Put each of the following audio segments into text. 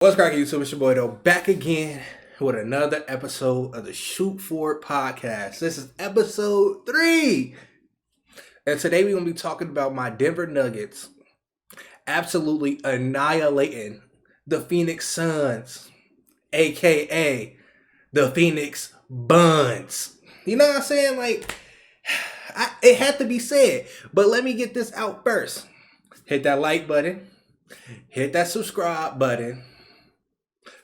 What's cracking, YouTube? It's your boy, though, back again with another episode of the Shoot For It podcast. This is episode 3. And today we're going to be talking about my Denver Nuggets absolutely annihilating the Phoenix Suns, a.k.a. the Phoenix Buns. You know what I'm saying? It had to be said. But let me get this out first. Hit that like button. Hit that subscribe button.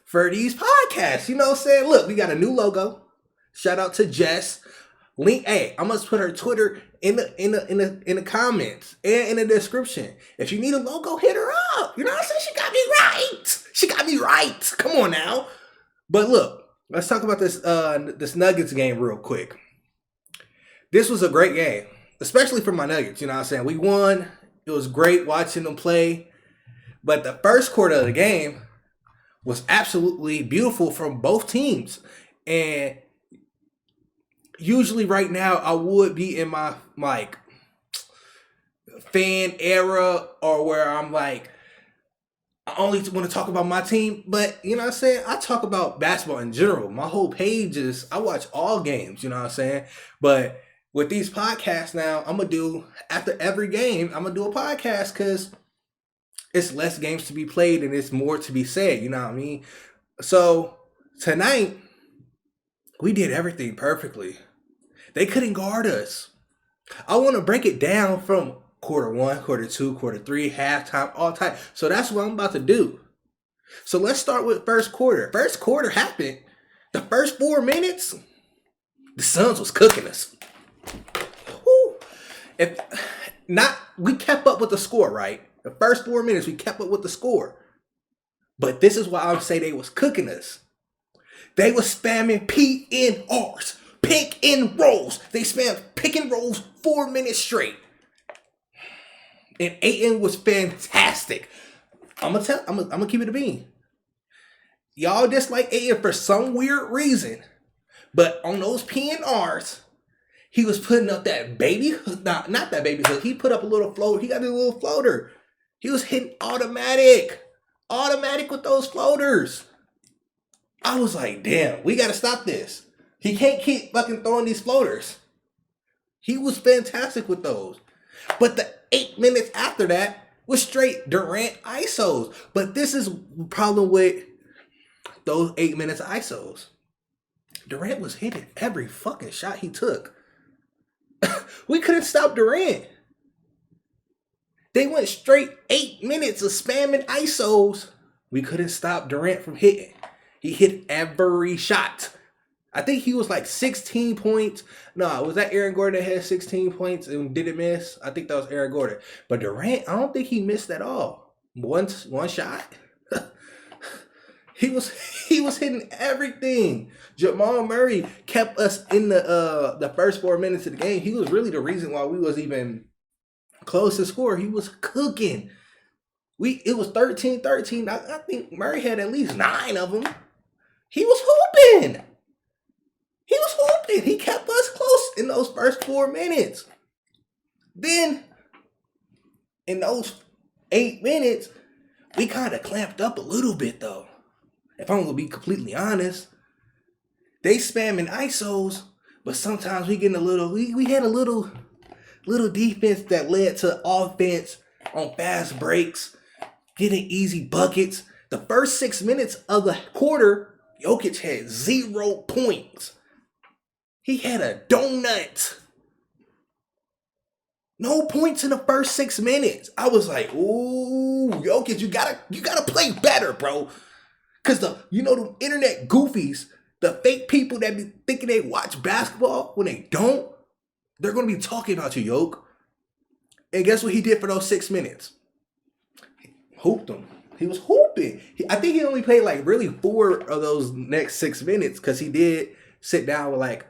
For these podcasts, you know what I'm saying? Look, we got a new logo. Shout out to Jess. Link, hey, I must put her Twitter in the comments and in the description. If you need a logo, hit her up. You know what I'm saying? She got me right. She got me right. Come on now. But look, let's talk about this Nuggets game real quick. This was a great game, especially for my Nuggets. You know what I'm saying? We won. It was great watching them play. But the first quarter of the game was absolutely beautiful from both teams. And usually right now I would be in my fan era, or where I'm I only want to talk about my team. But you know what I'm saying? I talk about basketball in general. My whole page is, I watch all games, you know what I'm saying? But with these podcasts now, I'm going to do, after every game, I'm going to do a podcast because it's less games to be played and it's more to be said, you know what I mean? So tonight, we did everything perfectly. They couldn't guard us. I want to break it down from quarter 1, quarter 2, quarter 3, halftime, all time. So that's what I'm about to do. So let's start with first quarter. First quarter happened. The first 4 minutes, the Suns was cooking us. Woo. We kept up with the score, right? The first 4 minutes, we kept up with the score. But this is why I would say they was cooking us. They was spamming PNRs, pick and rolls. They spammed pick and rolls 4 minutes straight. And Ayton was fantastic. I'm gonna keep it a bean. Y'all dislike Ayton for some weird reason. But on those PNRs, he was putting up that baby hook. Not that baby hook. He put up a little floater. He got a little floater. He was hitting automatic with those floaters. I was like, damn, we got to stop this. He can't keep fucking throwing these floaters. He was fantastic with those. But the 8 minutes after that was straight Durant ISOs. But this is the problem with those 8 minutes ISOs. Durant was hitting every fucking shot he took. We couldn't stop Durant. They went straight 8 minutes of spamming ISOs. We couldn't stop Durant from hitting. He hit every shot. I think he was 16 points. No, was that Aaron Gordon that had 16 points and didn't miss? I think that was Aaron Gordon. But Durant, I don't think he missed at all. One shot. He was hitting everything. Jamal Murray kept us in the first 4 minutes of the game. He was really the reason why we was even close to score. He was cooking. It was 13-13. I think Murray had at least 9 of them. He was hooping. He kept us close in those first 4 minutes. Then, in those 8 minutes, we kind of clamped up a little bit, though. If I'm going to be completely honest, they spamming ISOs, but sometimes we getting we had a little defense that led to offense on fast breaks, getting easy buckets. The first 6 minutes of the quarter, Jokic had 0 points. He had a donut. No points in the first 6 minutes. I was like, ooh, Jokic, you gotta play better, bro. Cause the internet goofies, the fake people that be thinking they watch basketball when they don't, they're gonna be talking about you, Yoke. And guess what he did for those 6 minutes? He hooped them. He was hooping. I think he only played really 4 of those next 6 minutes because he did sit down with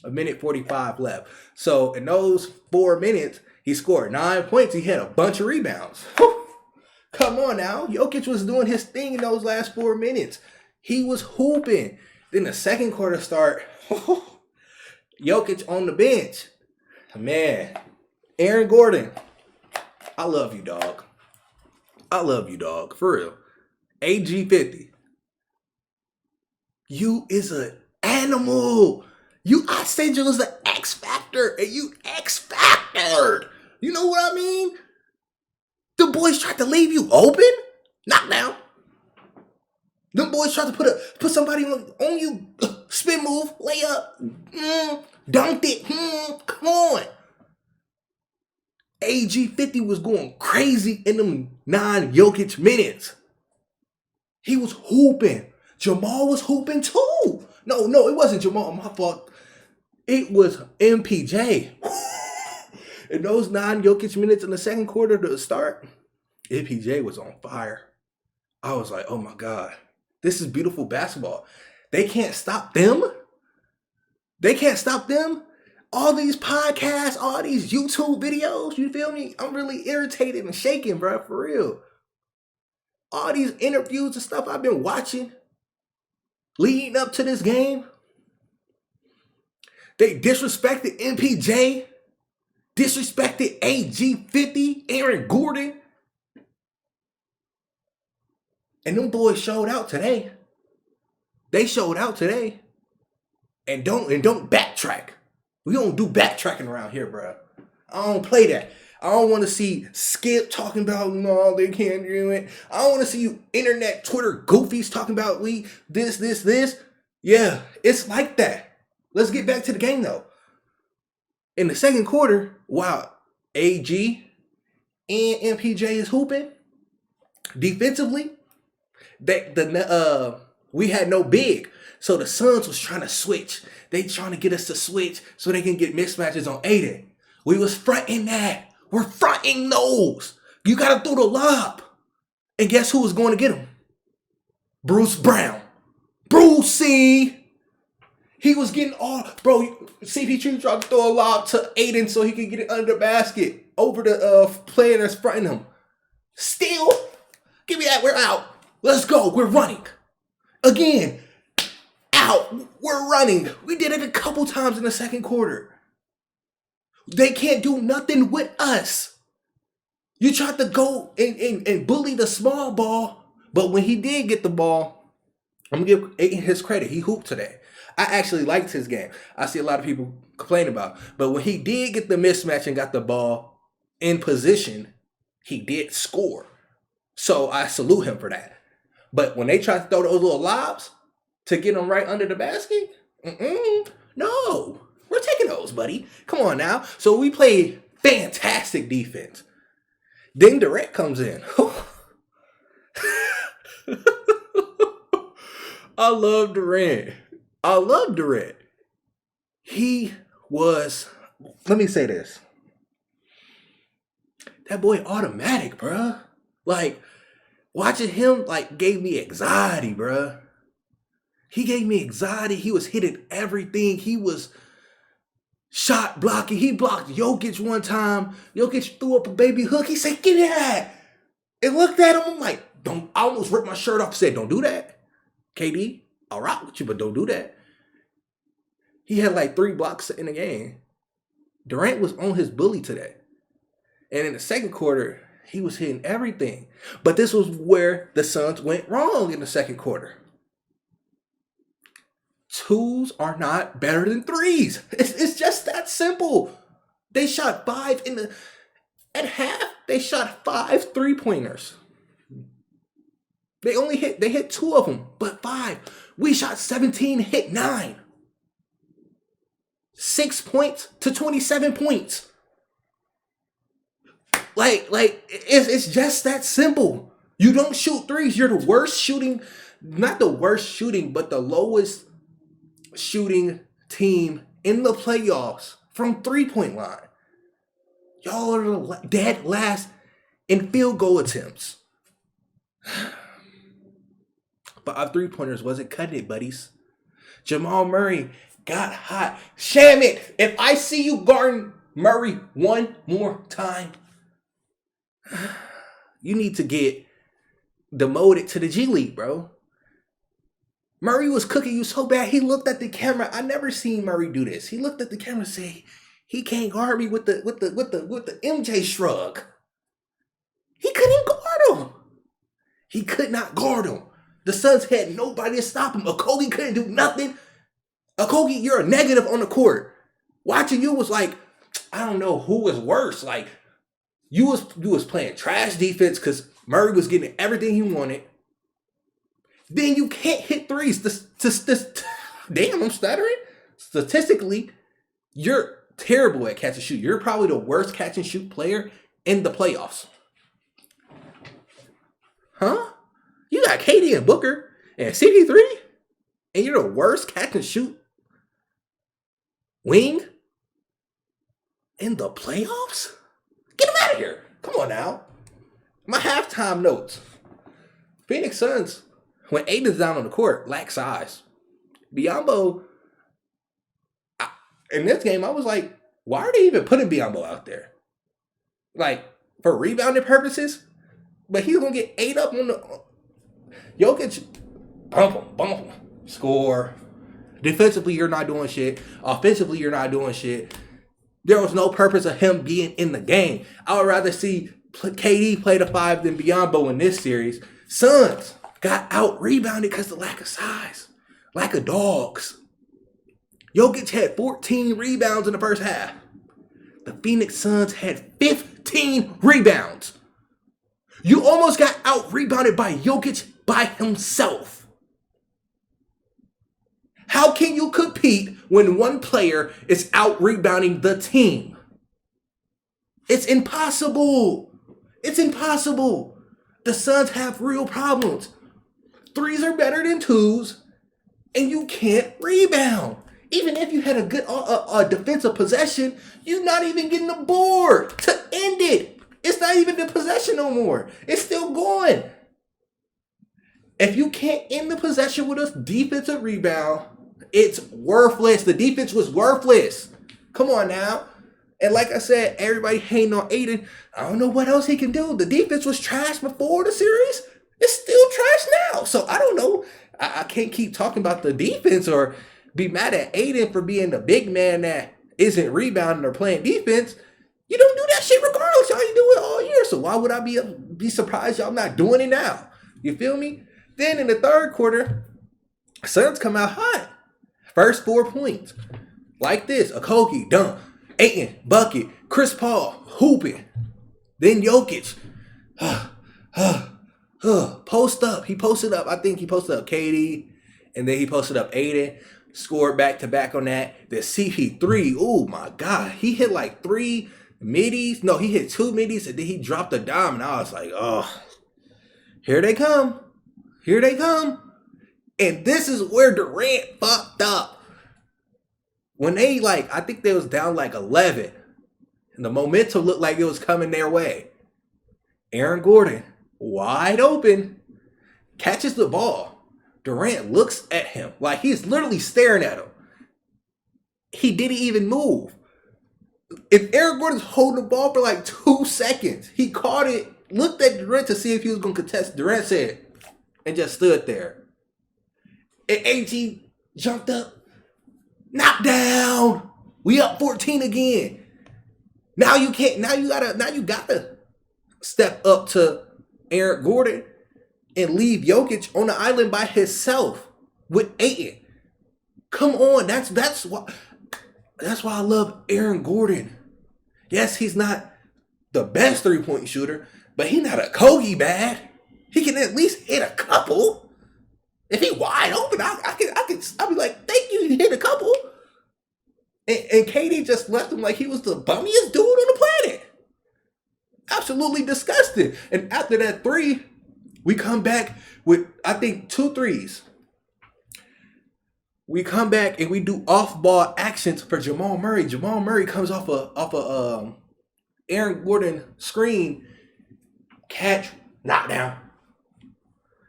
a minute 45 left. So in those 4 minutes, he scored 9 points. He had a bunch of rebounds. Come on now. Jokic was doing his thing in those last 4 minutes. He was hooping. Then the second quarter start. Jokic on the bench. Man. Aaron Gordon. I love you, dog. For real. AG50. You is an animal. I said you was the X Factor, and you X Factored. You know what I mean? The boys tried to leave you open. Knockdown. Them boys tried to put somebody on you. Spin move, layup, dunked it. Come on. AG50 was going crazy in them 9 Jokic minutes. He was hooping. Jamal was hooping too. No, it wasn't Jamal. My fault. It was MPJ. In those 9 Jokic minutes in the second quarter to start, MPJ was on fire. I was like, oh my God, this is beautiful basketball. They can't stop them. They can't stop them. All these podcasts, all these YouTube videos, you feel me? I'm really irritated and shaking, bro, for real. All these interviews and stuff I've been watching leading up to this game. They disrespected MPJ, disrespected AG50, Aaron Gordon. And them boys showed out today. They showed out today. And don't backtrack. We don't do backtracking around here, bro. I don't play that. I don't want to see Skip talking about, no, they can't do it. I don't want to see you internet Twitter goofies talking about this. Yeah, it's like that. Let's get back to the game, though. In the second quarter, while AG and MPJ is hooping, defensively, we had no big. So the Suns was trying to switch. They trying to get us to switch so they can get mismatches on Aiden. We was fronting that. We're fronting those. You got to throw the lob. And guess who was going to get him? Bruce Brown. Brucey. He was getting all... Bro, CP3 tried to throw a lob to Aiden so he could get it under the basket over the player that's fronting him. Still, give me that. We're out. Let's go. We're running. Again, out. We're running. We did it a couple times in the second quarter. They can't do nothing with us. You tried to go and bully the small ball, but when he did get the ball, I'm going to give Aiden his credit. He hooped today. I actually liked his game. I see a lot of people complain about it. But when he did get the mismatch and got the ball in position, he did score. So I salute him for that. But when they try to throw those little lobs to get them right under the basket, no. We're taking those, buddy. Come on now. So we played fantastic defense. Then Durant comes in. I love Durant. He was, let me say this. That boy automatic, bruh. Like, watching him, like, gave me anxiety, bruh. He gave me anxiety. He was hitting everything. He was shot blocking. He blocked Jokic one time. Jokic threw up a baby hook. He said, give me that. And looked at him. I'm like, I almost ripped my shirt off and said, don't do that. KD, I'll rock with you, but don't do that. He had like 3 blocks in the game. Durant was on his bully today. And in the second quarter, he was hitting everything. But this was where the Suns went wrong in the second quarter. 2s are not better than 3s. It's just that simple. They shot 5 at half. They shot 5 3-pointers. They hit 2 of them, but 5. We shot 17, hit 9. 6 points to 27 points. Like it's just that simple. You don't shoot 3s. You're the worst shooting, not the worst shooting, but the lowest shooting team in the playoffs from 3-point line. Y'all are dead last in field goal attempts. But our 3-pointers wasn't cutting it, buddies. Jamal Murray got hot. Sham it. If I see you guarding Murray one more time, you need to get demoted to the G League, bro. Murray was cooking you so bad, he looked at the camera. I never seen Murray do this. He looked at the camera and said, he can't guard me with the MJ shrug. He couldn't guard him. He could not guard him. The Suns had nobody to stop him. Okogie couldn't do nothing. Okogie, you're a negative on the court. Watching you was like, I don't know who was worse. Like, you was playing trash defense because Murray was getting everything he wanted. Then you can't hit threes. Damn, I'm stuttering. Statistically, you're terrible at catch and shoot. You're probably the worst catch and shoot player in the playoffs. Huh? You got KD and Booker and CP3, and you're the worst catch and shoot wing in the playoffs? Get him out of here. Come on now. My halftime notes. Phoenix Suns, when Aiden's down on the court, lack size. Biyombo, in this game, I was like, why are they even putting Biyombo out there? Like, for rebounding purposes? But he's going to get ate up on the... Jokic, bump him, score. Defensively, you're not doing shit. Offensively, you're not doing shit. There was no purpose of him being in the game. I would rather see KD play the 5 than Biyombo in this series. Suns got out-rebounded because of the lack of size. Lack of dogs. Jokic had 14 rebounds in the first half. The Phoenix Suns had 15 rebounds. You almost got out-rebounded by Jokic by himself. How can you compete when one player is out-rebounding the team? It's impossible. It's impossible. The Suns have real problems. Threes are better than twos, and you can't rebound. Even if you had a good defensive possession, you're not even getting the board to end it. It's not even the possession no more. It's still going. If you can't end the possession with a defensive rebound, it's worthless. The defense was worthless. Come on now. And like I said, everybody hating on Aiden. I don't know what else he can do. The defense was trash before the series. It's still trash now. So I don't know. I can't keep talking about the defense or be mad at Aiden for being the big man that isn't rebounding or playing defense. You don't do that shit regardless. Y'all ain't do it all year. So why would I be surprised y'all not doing it now? You feel me? Then in the third quarter, Suns come out hot. First 4 points. Like this. Okogie, dunk. Ayton, bucket. Chris Paul, hooping. Then Jokic. Post up. He posted up. I think he posted up KD. And then he posted up Aiden. Scored back-to-back on that. Then CP3. Oh, my God. He hit like 3 middies. No, he hit 2 middies. And then he dropped a dime. And I was like, oh, here they come. Here they come. And this is where Durant fucked up. When they I think they was down 11. And the momentum looked like it was coming their way. Aaron Gordon, wide open, catches the ball. Durant looks at him like he's literally staring at him. He didn't even move. If Aaron Gordon's holding the ball for 2 seconds, he caught it, looked at Durant to see if he was going to contest. Durant said, and just stood there. And AG jumped up. Knocked down. We up 14 again. Now you gotta step up to Aaron Gordon and leave Jokic on the island by himself with Ayton. Come on, that's why I love Aaron Gordon. Yes, he's not the best 3-point shooter, but he's not a Kogi bad. He can at least hit a couple. If he wide open, I'll be like, thank you, you hit a couple. And KD just left him like he was the bummiest dude on the planet. Absolutely disgusting. And after that 3, we come back with, I think, 2 threes. We come back and we do off-ball actions for Jamal Murray. Jamal Murray comes off a Aaron Gordon screen, catch, knockdown.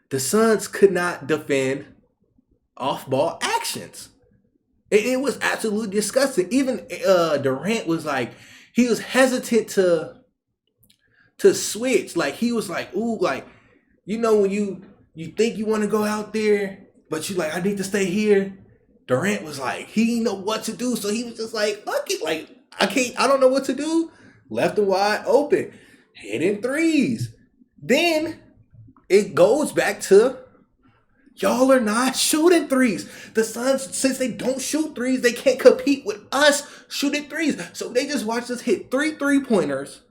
The Suns could not defend off-ball actions. It was absolutely disgusting. Even Durant was he was hesitant to switch. He was ooh, when you think you want to go out there, but you I need to stay here. Durant was he didn't know what to do, so he was just fuck it. I don't know what to do. Left him wide open. Hitting threes. Then it goes back to y'all are not shooting threes. The Suns, since they don't shoot threes, they can't compete with us shooting threes. So they just watch us hit 3 3-pointers,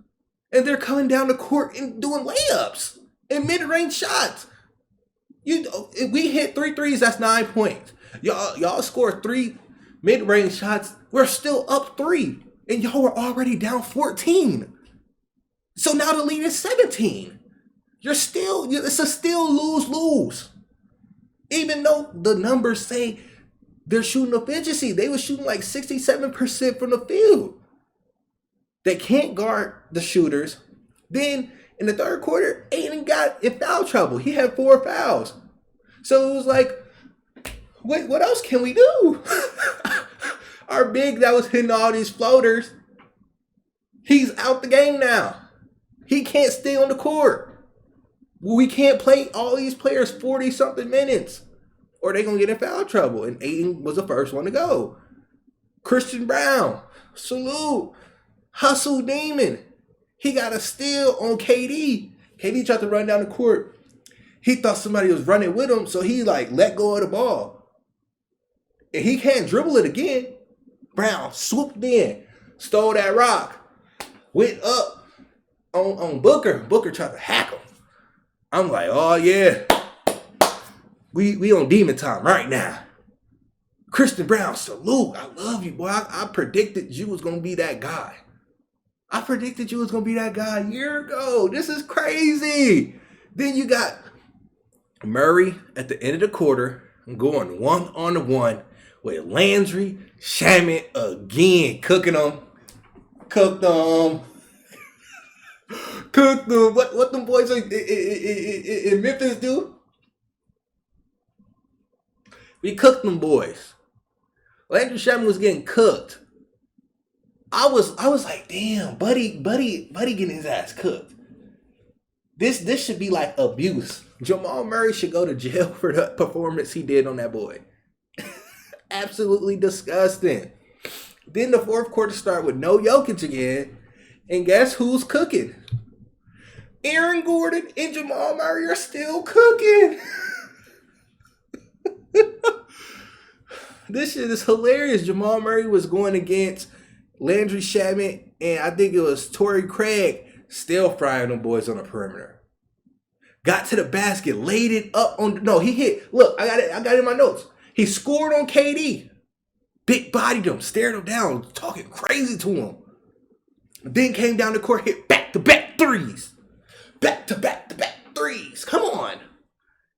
and they're coming down the court and doing layups and mid-range shots. If we hit 3 threes, that's 9 points. Y'all score 3 mid-range shots. We're still up 3, and y'all were already down 14. So now the lead is 17. It's a still lose-lose. Even though the numbers say they're shooting efficiency, they were shooting like 67% from the field. They can't guard the shooters. Then in the third quarter, Aiden got in foul trouble. He had 4 fouls. So it was like, wait, what else can we do? Our big that was hitting all these floaters, he's out the game now. He can't stay on the court. We can't play all these players 40-something minutes, or they're going to get in foul trouble. And Aiden was the first one to go. Christian Brown, salute. Hustle Demon. He got a steal on KD. KD tried to run down the court. He thought somebody was running with him, so he let go of the ball. And he can't dribble it again. Brown swooped in, stole that rock, went up on Booker. Booker tried to hack him. I'm like, oh yeah, we on demon time right now. Christian Brown, salute. I love you, boy. I predicted you was going to be that guy. I predicted you was going to be that guy a year ago. This is crazy. Then you got Murray at the end of the quarter going 1-on-1 with Landry Shamet again, cooking them. Cooked them. Cooked them. What them boys in Memphis do? We cooked them boys. Landry Shamet was getting cooked. I was like, damn, buddy getting his ass cooked. This should be like abuse. Jamal Murray should go to jail for the performance he did on that boy. Absolutely disgusting. Then the fourth quarter started with no Jokic again. And guess who's cooking? Aaron Gordon and Jamal Murray are still cooking. This shit is hilarious. Jamal Murray was going against Landry Shamet, and I think it was Torrey Craig, still frying them boys on the perimeter. Got to the basket, laid it up on. No, he hit. Look, I got it in my notes. He scored on KD. Big bodied him, stared him down, talking crazy to him. Then came down the court, hit back-to-back threes. Back-to-back threes. Come on.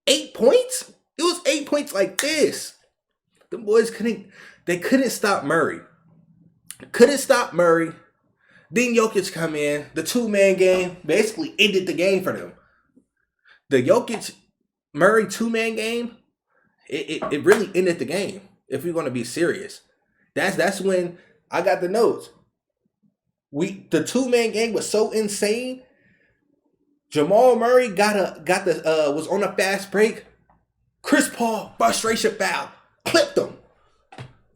8 points? It was 8 points like this. The boys couldn't stop Murray. Couldn't stop Murray. Then Jokic come in. The 2-man game basically ended the game for them. The Jokic-Murray 2-man game, it really ended the game, if we're going to be serious. That's when I got the notes. The 2-man game was so insane. Jamal Murray was on a fast break. Chris Paul, frustration foul, clipped him.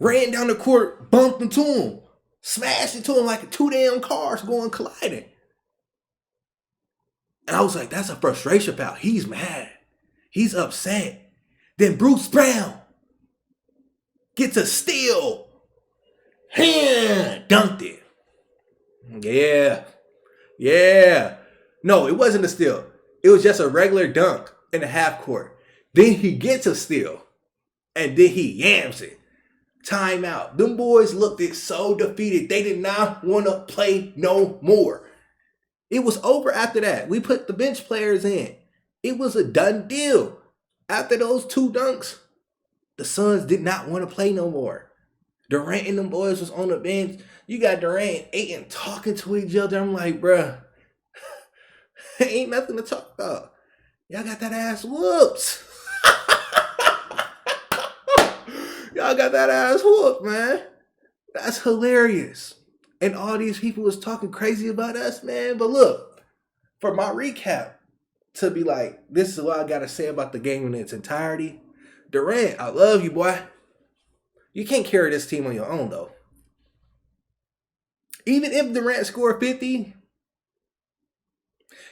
Ran down the court, bumped into him. Smashed into him like 2 damn cars going colliding. And I was like, that's a frustration foul. He's mad. He's upset. Then Bruce Brown gets a steal. Dunked it. Yeah. No, it wasn't a steal. It was just a regular dunk in the half court. Then he gets a steal. And then he yams it. Timeout. Them boys looked so defeated. They did not want to play no more. It was over after that. We put the bench players in. It was a done deal. After those 2 dunks, the Suns did not want to play no more. Durant and them boys was on the bench. You got Durant and Ayton talking to each other. I'm like, bruh, ain't nothing to talk about. Y'all got that ass whooped. Y'all got that ass whooped, man. That's hilarious. And all these people was talking crazy about us, man. But look, for my recap, to be like, this is what I got to say about the game in its entirety. Durant, I love you, boy. You can't carry this team on your own, though. Even if Durant scored 50,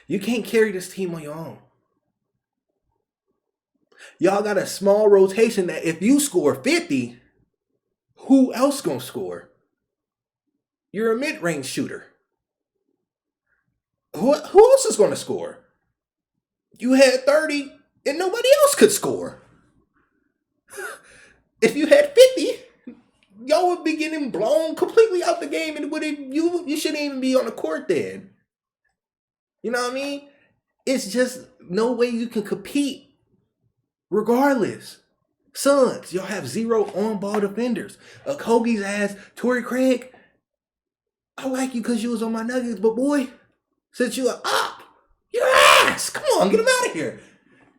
you can't carry this team on your own. Y'all got a small rotation that if you score 50, who else gonna score? You're a mid-range shooter. Who else is gonna score? You had 30 and nobody else could score. If you had 50, y'all would be getting blown completely out the game, and you shouldn't even be on the court then. You know what I mean? It's just no way you can compete regardless. Suns, y'all have 0 on-ball defenders. Kogi's ass, Torrey Craig, I like you because you was on my Nuggets, but boy, since you are up, your ass, come on, get him out of here.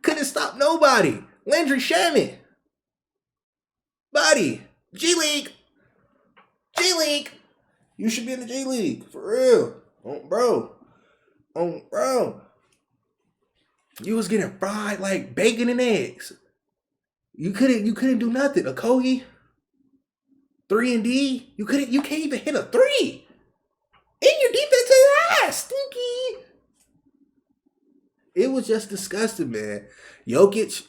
Couldn't stop nobody. Landry Shamet, buddy, G League, you should be in the G League, for real. Bro. You was getting fried like bacon and eggs. You couldn't do nothing. A Kogi, 3-and-D, you can't even hit a 3. And your defense is ass, stinky. It was just disgusting, man. Jokic,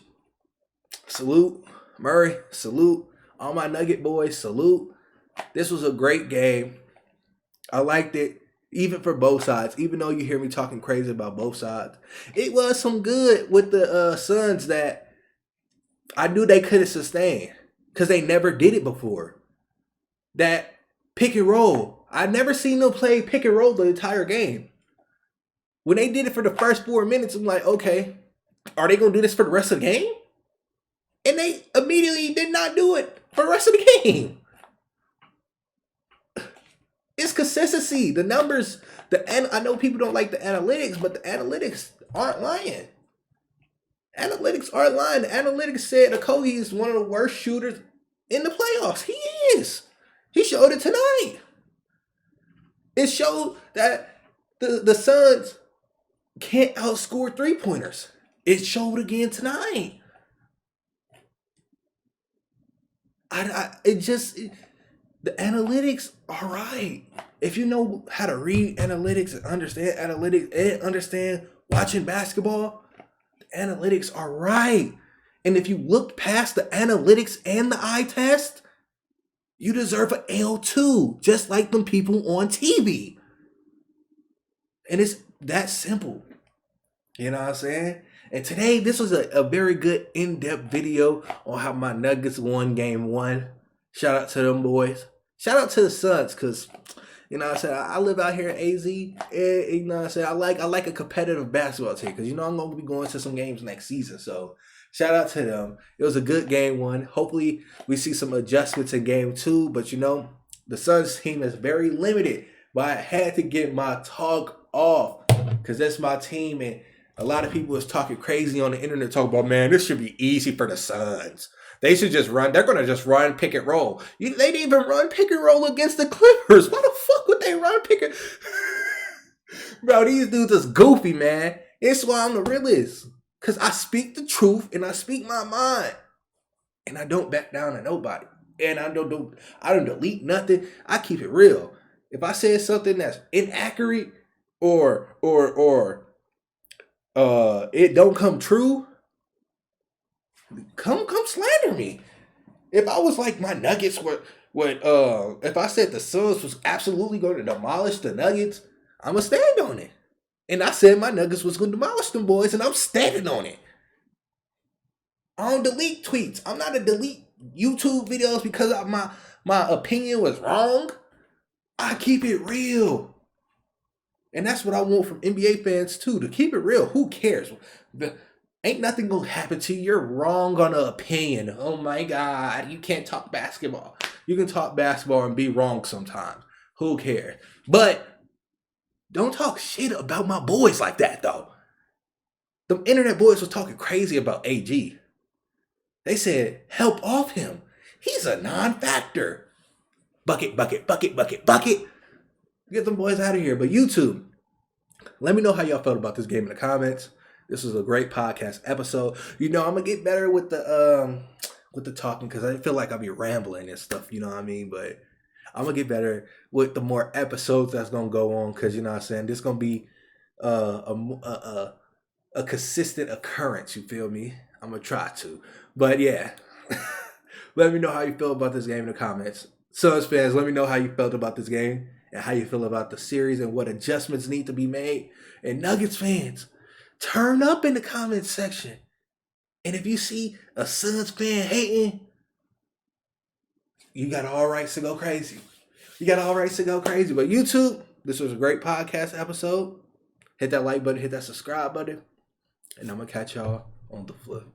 salute. Murray, salute. All my Nugget boys, salute. This was a great game. I liked it, even for both sides. Even though you hear me talking crazy about both sides, it was some good with the Suns that I knew they couldn't sustain because they never did it before. That pick and roll, I never seen them play pick and roll the entire game. When they did it for the first 4 minutes, I'm like, okay, are they going to do this for the rest of the game? And they immediately did not do it for the rest of the game. It's consistency. The numbers, I know people don't like the analytics, but the analytics aren't lying. Analytics aren't lying. The analytics said Okogie is one of the worst shooters in the playoffs. He is. He showed it tonight. It showed that the Suns can't outscore three-pointers. It showed again tonight. The analytics are right. If you know how to read analytics and understand watching basketball, the analytics are right. And if you look past the analytics and the eye test, you deserve an L too, just like them people on TV. And it's that simple. You know what I'm saying? And today, this was a very good in-depth video on how my Nuggets won game 1. Shout out to them boys. Shout out to the Suns, because, you know what I'm saying, I live out here in AZ, and, you know what I'm saying, I like a competitive basketball team, because, you know, I'm going to be going to some games next season, so shout out to them. It was a good game 1. Hopefully, we see some adjustments in game 2, but, you know, the Suns team is very limited, but I had to get my talk off, because that's my team, and a lot of people is talking crazy on the internet, talking about, man, this should be easy for the Suns. They should just run. They're going to just run pick and roll. They didn't even run pick and roll against the Clippers. Why the fuck would they run pick and... Bro, these dudes is goofy, man. It's why I'm the realist. Because I speak the truth and I speak my mind. And I don't back down to nobody. And I don't delete nothing. I keep it real. If I say something that's inaccurate or it don't come true, come slander me. If I was like my Nuggets would if I said the Suns was absolutely going to demolish the Nuggets, I'ma stand on it. And I said my Nuggets was going to demolish them boys, and I'm standing on it. I don't delete tweets. I'm not a delete YouTube videos because my opinion was wrong. I keep it real. And that's what I want from NBA fans too, to keep it real. Who cares? Ain't nothing gonna happen to you. You're wrong on an opinion. Oh my God, you can't talk basketball. You can talk basketball and be wrong sometimes. Who cares? But don't talk shit about my boys like that, though. The internet boys was talking crazy about AG. They said, help off him. He's a non-factor. Bucket. Get them boys out of here. But YouTube, let me know how y'all felt about this game in the comments. This was a great podcast episode. You know, I'm gonna get better with the talking, because I feel like I'll be rambling and stuff, you know what I mean? But I'm gonna get better with the more episodes that's gonna go on, because, you know what I'm saying, this gonna be a consistent occurrence, you feel me? I'm going to try to. But yeah, let me know how you feel about this game in the comments. Suns fans, let me know how you felt about this game and how you feel about the series and what adjustments need to be made. And Nuggets fans, turn up in the comments section. And if you see a Suns fan hating, you got all rights to go crazy. You got all rights to go crazy. But YouTube, this was a great podcast episode. Hit that like button, hit that subscribe button. And I'm going to catch y'all on the flip.